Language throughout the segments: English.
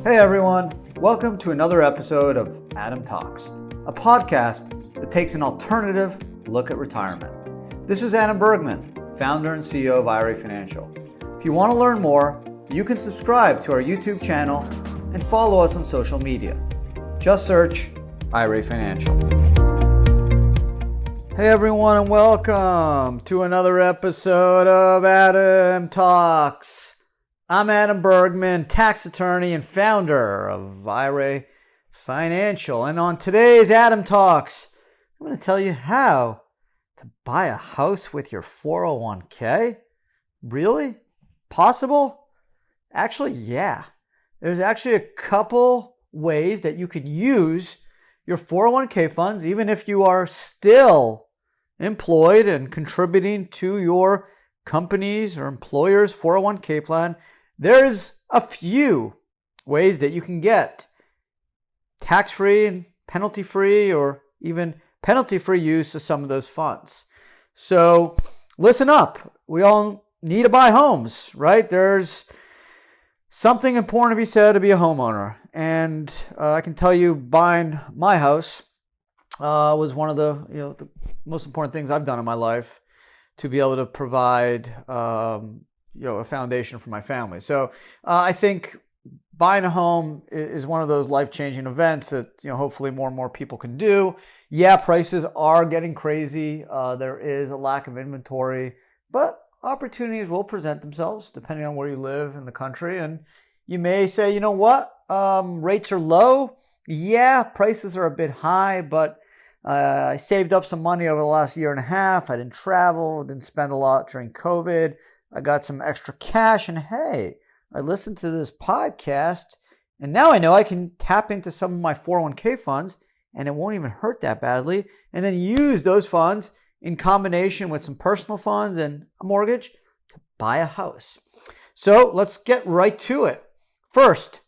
Hey everyone, welcome to another episode of Adam Talks, a podcast that takes an alternative look at retirement. This is Adam Bergman, founder and CEO of IRA Financial. If you want to learn more, you can subscribe to our YouTube channel and follow us on social media. Just search IRA Financial. Hey everyone, and welcome to another episode of Adam Talks. I'm Adam Bergman, tax attorney and founder of IRA Financial. And on today's Adam Talks, I'm going to tell you how to buy a house with your 401k. Really? Possible? Actually, yeah. There's actually a couple ways that you could use your 401k funds, even if you are still employed and contributing to your company's or employer's 401k plan. There's a few ways that you can get tax-free and penalty-free or even penalty-free use of some of those funds. So listen up. We all need to buy homes, right? There's something important to be said to be a homeowner. And I can tell you buying my house was one of the most important things I've done in my life to be able to provide a foundation for my family. So I think buying a home is one of those life-changing events that hopefully more and more people can do. Yeah, prices are getting crazy. There is a lack of inventory, but opportunities will present themselves depending on where you live in the country. And you may say, you know what, rates are low. Yeah, prices are a bit high, but I saved up some money over the last year and a half. I didn't travel, didn't spend a lot during COVID. I got some extra cash, and hey, I listened to this podcast, and now I know I can tap into some of my 401k funds, and it won't even hurt that badly, and then use those funds in combination with some personal funds and a mortgage to buy a house. So let's get right to it. First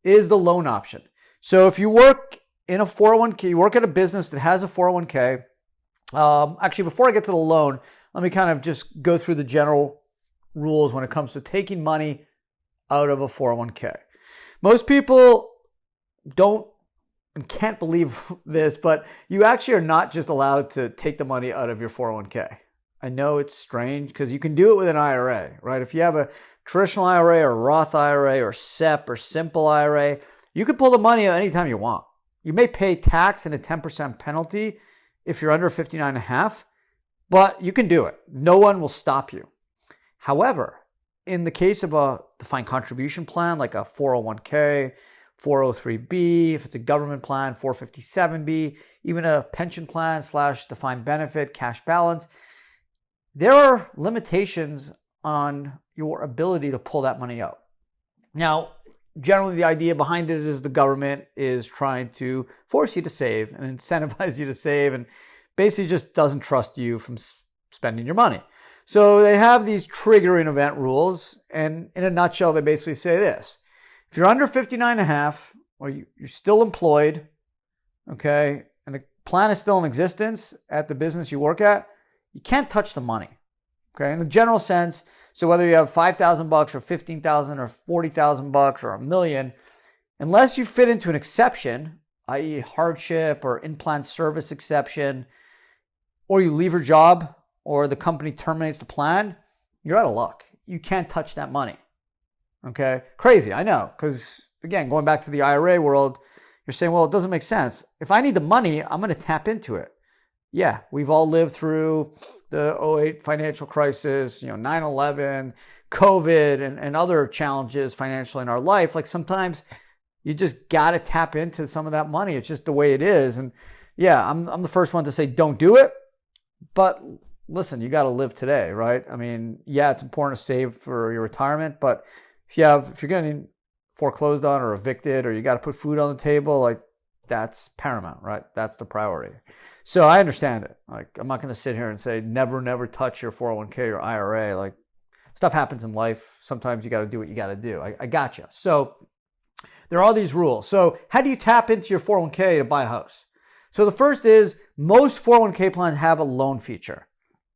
is the loan option. So if you work in a 401k, you work at a business that has a 401k, actually before I get to the loan, let me kind of just go through the general rules when it comes to taking money out of a 401k. Most people don't and can't believe this, but you actually are not just allowed to take the money out of your 401k. I know it's strange because you can do it with an IRA, right? If you have a traditional IRA or Roth IRA or SEP or simple IRA, you can pull the money out anytime you want. You may pay tax and a 10% penalty if you're under 59 and a half, but you can do it. No one will stop you. However, in the case of a defined contribution plan like a 401k, 403b, if it's a government plan, 457b, even a pension plan / defined benefit, cash balance, there are limitations on your ability to pull that money out. Now, generally the idea behind it is the government is trying to force you to save and incentivize you to save and basically just doesn't trust you from spending your money. So they have these triggering event rules, and in a nutshell, they basically say this. If you're under 59 and a half, or you're still employed, okay, and the plan is still in existence at the business you work at, you can't touch the money, okay? In the general sense, so whether you have $5,000 or $15,000 or $40,000 or $1 million, unless you fit into an exception, i.e. hardship or in-plan service exception, or you leave your job, or the company terminates the plan, you're out of luck. You can't touch that money. Okay? Crazy, I know. Because, again, going back to the IRA world, you're saying, well, it doesn't make sense. If I need the money, I'm going to tap into it. Yeah, we've all lived through the 2008 financial crisis, 9/11, COVID, and other challenges financially in our life. Like sometimes you just got to tap into some of that money. It's just the way it is. And yeah, I'm the first one to say don't do it. But listen, you got to live today, right? I mean, yeah, it's important to save for your retirement, but if you're getting foreclosed on or evicted, or you got to put food on the table, like that's paramount, right? That's the priority. So I understand it. Like I'm not going to sit here and say never touch your 401k or IRA. Like stuff happens in life. Sometimes you got to do what you got to do. I got you. So there are all these rules. So how do you tap into your 401k to buy a house? So the first is most 401k plans have a loan feature.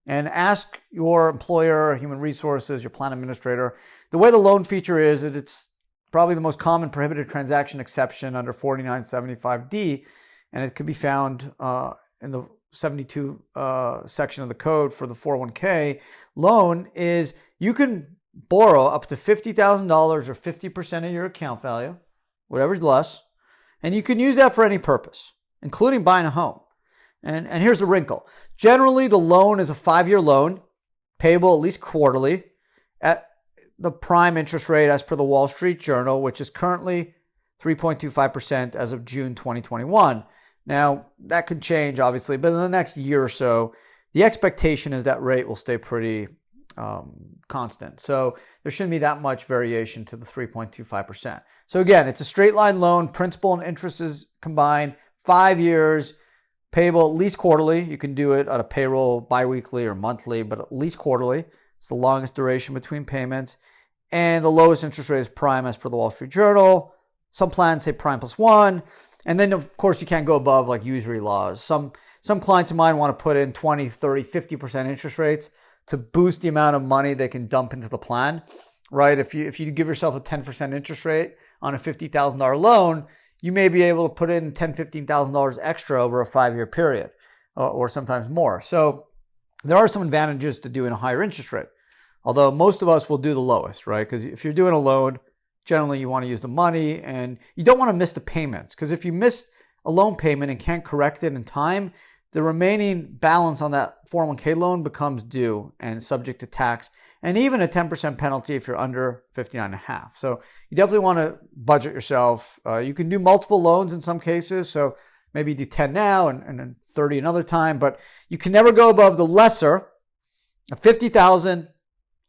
And ask your employer, human resources, your plan administrator. The way the loan feature is that it's probably the most common prohibited transaction exception under 4975D, and it could be found in the 72 section of the code for the 401k loan, is you can borrow up to $50,000 or 50% of your account value, whatever's less, and you can use that for any purpose, including buying a home. And here's the wrinkle. Generally, the loan is a 5-year loan, payable at least quarterly, at the prime interest rate as per the Wall Street Journal, which is currently 3.25% as of June 2021. Now, that could change, obviously, but in the next year or so, the expectation is that rate will stay pretty constant. So there shouldn't be that much variation to the 3.25%. So again, it's a straight line loan, principal and interest is combined, 5 years, payable at least quarterly. You can do it on a payroll biweekly or monthly, but at least quarterly. It's the longest duration between payments. And the lowest interest rate is prime as per the Wall Street Journal. Some plans say prime plus 1. And then, of course, you can't go above like usury laws. Some clients of mine want to put in 20, 30, 50% interest rates to boost the amount of money they can dump into the plan, right? If you give yourself a 10% interest rate on a $50,000 loan, you may be able to put in $10,000, $15,000 extra over a 5-year period or sometimes more. So there are some advantages to doing a higher interest rate, although most of us will do the lowest, right? Because if you're doing a loan, generally you want to use the money and you don't want to miss the payments, because if you miss a loan payment and can't correct it in time, the remaining balance on that 401k loan becomes due and subject to tax and even a 10% penalty if you're under 59.5. So you definitely want to budget yourself. You can do multiple loans in some cases. So maybe you do 10 now and then 30 another time, but you can never go above the lesser of 50,000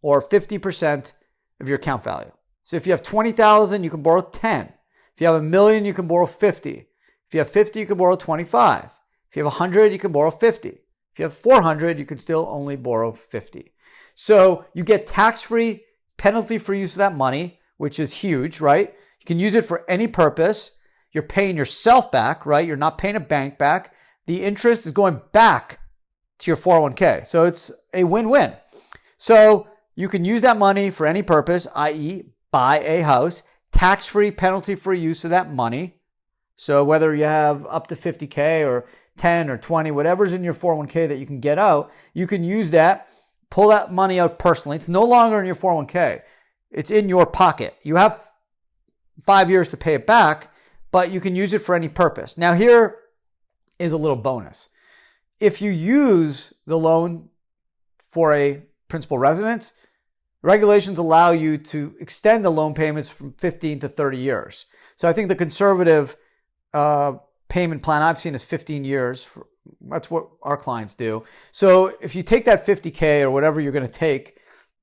or 50% of your account value. So if you have 20,000, you can borrow 10. If you have $1 million, you can borrow 50. If you have 50, you can borrow 25. If you have 100, you can borrow 50. If you have 400, you can still only borrow 50. So you get tax-free, penalty-free use of that money, which is huge, right? You can use it for any purpose. You're paying yourself back, right? You're not paying a bank back. The interest is going back to your 401k. So it's a win-win. So you can use that money for any purpose, i.e. buy a house, tax-free, penalty-free use of that money. So whether you have up to 50K or 10 or 20, whatever's in your 401k that you can get out, you can use that, pull that money out personally. It's no longer in your 401k. It's in your pocket. You have 5 years to pay it back, but you can use it for any purpose. Now here is a little bonus. If you use the loan for a principal residence, regulations allow you to extend the loan payments from 15 to 30 years. So I think the conservative payment plan I've seen is 15 years. That's what our clients do. So if you take that 50K or whatever you're going to take,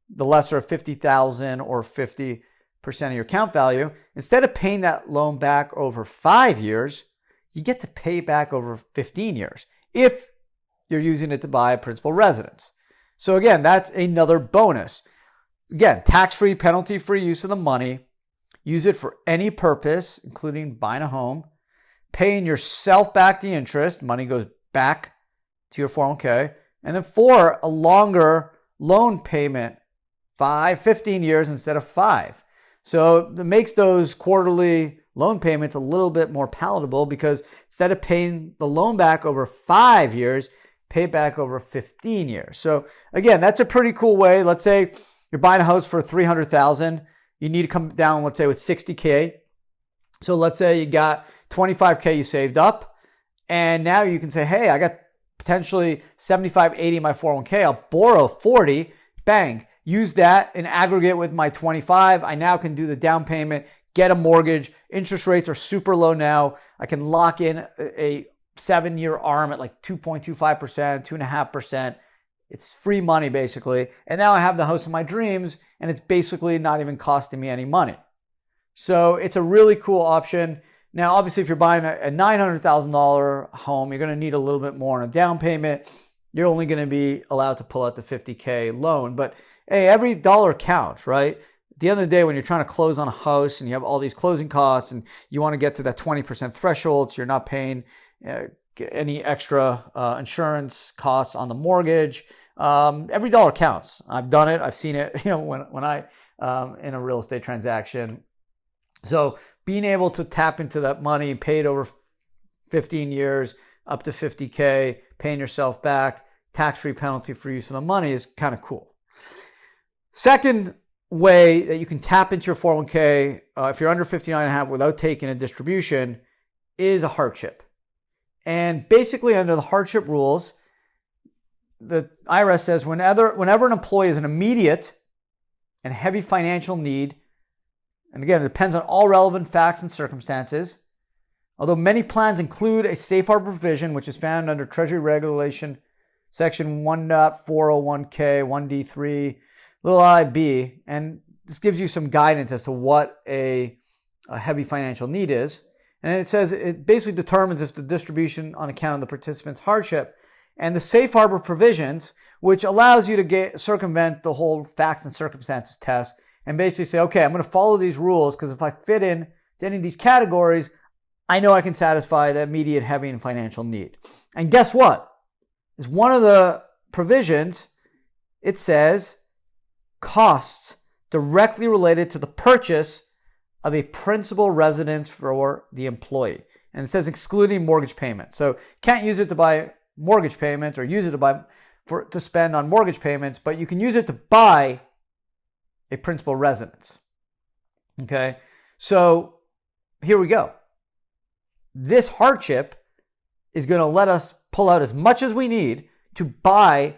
the lesser of 50,000 or 50% of your account value, instead of paying that loan back over 5 years, you get to pay back over 15 years if you're using it to buy a principal residence. So again, that's another bonus. Again, tax-free, penalty-free use of the money. Use it for any purpose, including buying a home. Paying yourself back the interest. Money goes back to your 401k. And then for a longer loan payment, 15 years instead of 5. So it makes those quarterly loan payments a little bit more palatable, because instead of paying the loan back over 5 years, pay it back over 15 years. So again, that's a pretty cool way. Let's say you're buying a house for $300,000. You need to come down, let's say, with $60K. So let's say you got $25K you saved up, and now you can say, hey, I got potentially 75, 80 in my 401k. I'll borrow 40, bang, use that in aggregate with my 25. I now can do the down payment, get a mortgage. Interest rates are super low now. I can lock in a 7-year ARM at like 2.25%, 2.5%. It's free money basically. And now I have the house of my dreams, and it's basically not even costing me any money. So it's a really cool option. Now, obviously, if you're buying a $900,000 home, you're going to need a little bit more on a down payment. You're only going to be allowed to pull out the $50K loan. But hey, every dollar counts, right? At the end of the day, when you're trying to close on a house and you have all these closing costs and you want to get to that 20% threshold, so you're not paying any extra insurance costs on the mortgage, every dollar counts. I've done it. I've seen it. When I in a real estate transaction, So being able to tap into that money, pay it over 15 years, up to 50K, paying yourself back, tax-free, penalty-free use of the money is kind of cool. Second way that you can tap into your 401k if you're under 59.5 without taking a distribution is a hardship. And basically under the hardship rules, the IRS says whenever an employee is an immediate and heavy financial need, and again, it depends on all relevant facts and circumstances, although many plans include a safe harbor provision, which is found under Treasury Regulation Section 1.401K, 1D3, little IB, and this gives you some guidance as to what a heavy financial need is. And it says it basically determines if the distribution on account of the participant's hardship, and the safe harbor provisions, which allows you to circumvent the whole facts and circumstances test and basically say, okay, I'm going to follow these rules because if I fit in to any of these categories, I know I can satisfy the immediate, heavy, and financial need. And guess what? Is one of the provisions, it says costs directly related to the purchase of a principal residence for the employee. And it says excluding mortgage payments. So you can't use it to buy mortgage payments or use it to spend on mortgage payments, but you can use it to buy a principal residence. Okay? So here we go. This hardship is going to let us pull out as much as we need to buy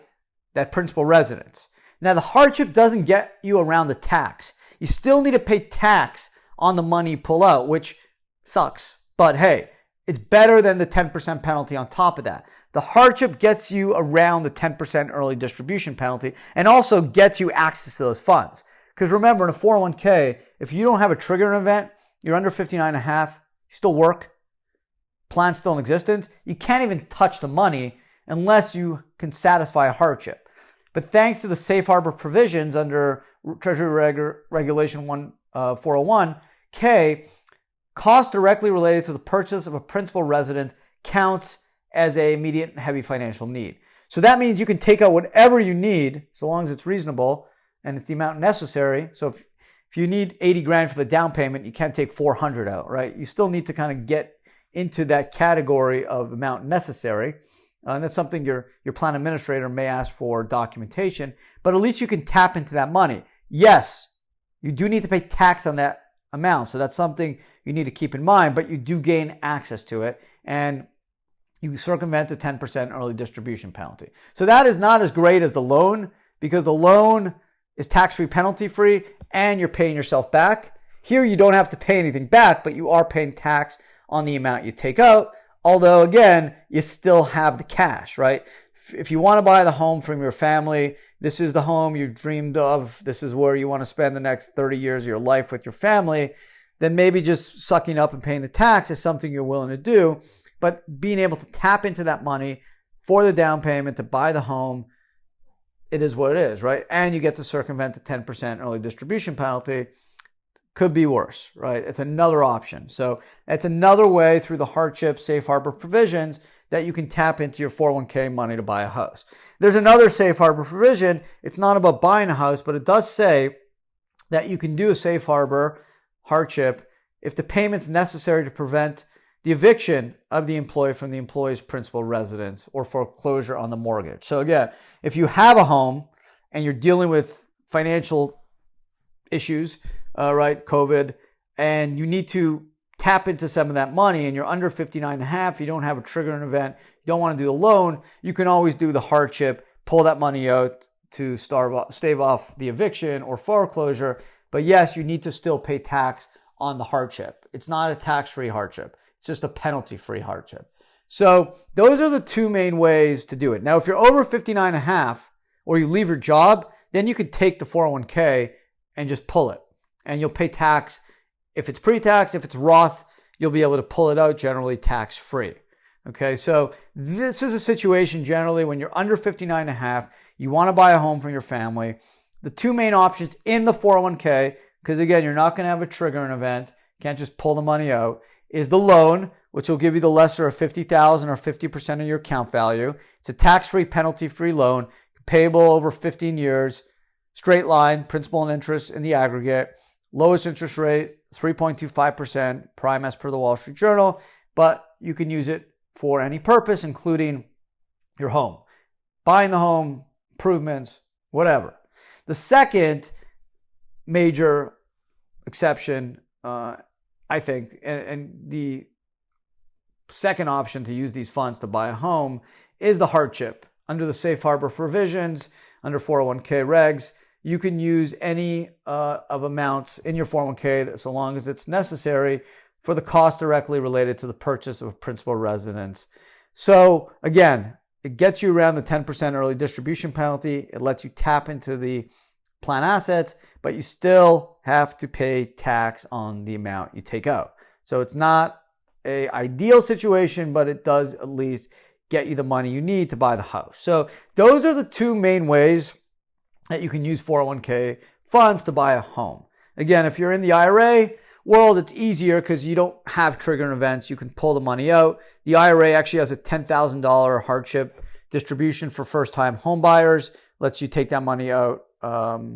that principal residence. Now, the hardship doesn't get you around the tax. You still need to pay tax on the money you pull out, which sucks. But hey, it's better than the 10% penalty on top of that. The hardship gets you around the 10% early distribution penalty and also gets you access to those funds. Because remember, in a 401k, if you don't have a triggering event, you're under 59.5, you still work, plan's still in existence, you can't even touch the money unless you can satisfy a hardship. But thanks to the safe harbor provisions under Treasury Regulation 401K, costs directly related to the purchase of a principal residence counts as an immediate and heavy financial need. So that means you can take out whatever you need, so long as it's reasonable and it's the amount necessary. So if you need 80 grand for the down payment, you can't take 400 out, right? You still need to kind of get into that category of amount necessary. And that's something your plan administrator may ask for documentation, but at least you can tap into that money. Yes, you do need to pay tax on that amount, so that's something you need to keep in mind, but you do gain access to it, and you circumvent the 10% early distribution penalty. So that is not as great as the loan, because the loan is tax-free, penalty-free, and you're paying yourself back. Here you don't have to pay anything back, but you are paying tax on the amount you take out. Although, again, you still have the cash, right? If you want to buy the home from your family, this is the home you dreamed of, this is where you want to spend the next 30 years of your life with your family, then maybe just sucking up and paying the tax is something you're willing to do. But being able to tap into that money for the down payment to buy the home, it is what it is, right? And you get to circumvent the 10% early distribution penalty. Could be worse, right? It's another option. So it's another way through the hardship safe harbor provisions that you can tap into your 401k money to buy a house. There's another safe harbor provision. It's not about buying a house, but it does say that you can do a safe harbor hardship if the payment's necessary to prevent the eviction of the employee from the employee's principal residence or foreclosure on the mortgage. So again, if you have a home and you're dealing with financial issues, right, COVID, and you need to tap into some of that money and you're under 59.5, you don't have a triggering event, you don't want to do a loan, you can always do the hardship, pull that money out to stave off the eviction or foreclosure. But yes, you need to still pay tax on the hardship. It's not a tax-free hardship. It's just a penalty-free hardship. So those are the two main ways to do it. Now, if you're over 59.5 or you leave your job, then you could take the 401k and just pull it. And you'll pay tax. If it's pre-tax, if it's Roth, you'll be able to pull it out generally tax-free. Okay, so this is a situation generally when you're under 59.5, you want to buy a home from your family. The two main options in the 401k, because again, you're not going to have a triggering event, can't just pull the money out, is the loan, which will give you the lesser of $50,000 or 50% of your account value. It's a tax-free, penalty-free loan, payable over 15 years, straight line, principal and interest in the aggregate, lowest interest rate 3.25% prime as per the Wall Street Journal, but you can use it for any purpose, including your home, buying the home, improvements, whatever. The second major exception, I think, and the second option to use these funds to buy a home is the hardship. Under the safe harbor provisions, under 401k regs, you can use any of amounts in your 401k so long as it's necessary for the cost directly related to the purchase of a principal residence. So again, it gets you around the 10% early distribution penalty. It lets you tap into the plan assets, but you still have to pay tax on the amount you take out. So it's not an ideal situation, but it does at least get you the money you need to buy the house. So those are the two main ways that you can use 401k funds to buy a home. Again, if you're in the IRA world, it's easier because you don't have triggering events. You can pull the money out. The IRA actually has a $10,000 hardship distribution for first-time home buyers. Lets you take that money out up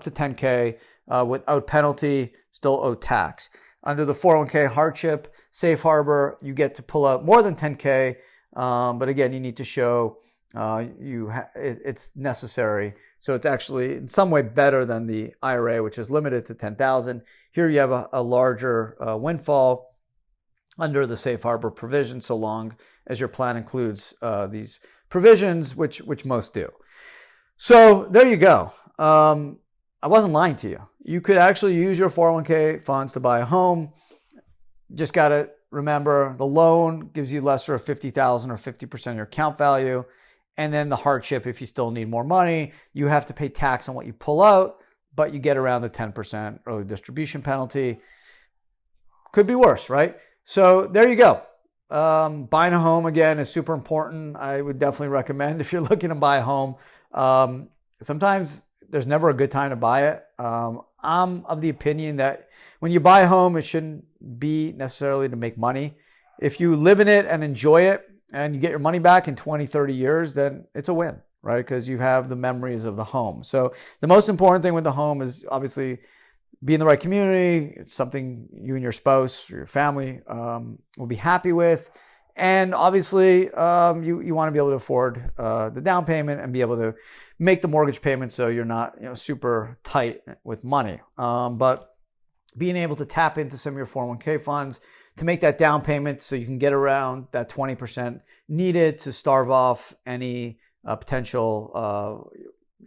to $10K without penalty, still owe tax. Under the 401k hardship safe harbor, you get to pull out more than $10K, but again, you need to show it's necessary. So it's actually in some way better than the IRA, which is limited to $10,000. Here you have a larger windfall under the safe harbor provision, so long as your plan includes these provisions, which most do. So there you go. I wasn't lying to you. You could actually use your 401k funds to buy a home. Just got to remember the loan gives you lesser of $50,000 or 50% of your account value. And then the hardship, if you still need more money, you have to pay tax on what you pull out, but you get around the 10% early distribution penalty. Could be worse, right? So there you go. Buying a home, again, is super important. I would definitely recommend if you're looking to buy a home. Sometimes there's never a good time to buy it. I'm of the opinion that when you buy a home, it shouldn't be necessarily to make money. If you live in it and enjoy it and you get your money back in 20, 30 years, then it's a win, right? Because you have the memories of the home. So the most important thing with the home is obviously be in the right community. It's something you and your spouse or your family will be happy with. And obviously, you want to be able to afford the down payment and be able to make the mortgage payment so you're not super tight with money. But being able to tap into some of your 401k funds to make that down payment so you can get around that 20% needed to starve off any potential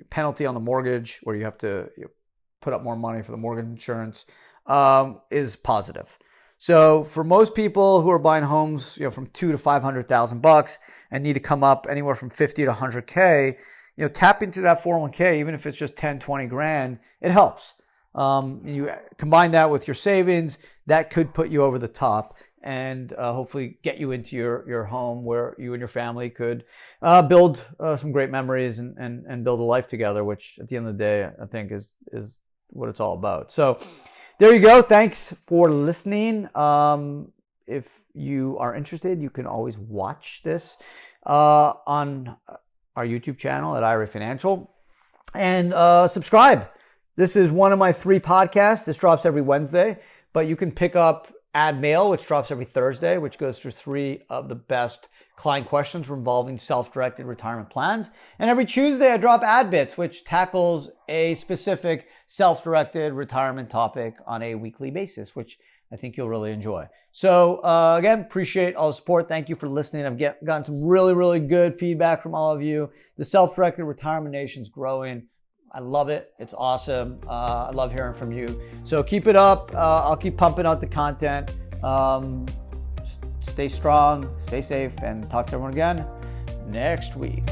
penalty on the mortgage where you have to put up more money for the mortgage insurance is positive. So for most people who are buying homes, from $200,000 to $500,000 and need to come up anywhere from 50 to 100K, tap into that 401k, even if it's just 10, 20 grand, it helps. You combine that with your savings, that could put you over the top and hopefully get you into your home where you and your family could build some great memories and build a life together, which at the end of the day, I think is what it's all about. So there you go. Thanks for listening. If you are interested, you can always watch this on our YouTube channel at IRA Financial and subscribe. This is one of my 3 podcasts. This drops every Wednesday, but you can pick up Ad Mail, which drops every Thursday, which goes through 3 of the best client questions involving self-directed retirement plans. And every Tuesday, I drop Ad Bits, which tackles a specific self-directed retirement topic on a weekly basis, which I think you'll really enjoy. So again, appreciate all the support. Thank you for listening. I've gotten some really, really good feedback from all of you. The self-directed retirement nation is growing. I love it. It's awesome. I love hearing from you. So keep it up. I'll keep pumping out the content. Stay strong, stay safe, and talk to everyone again next week.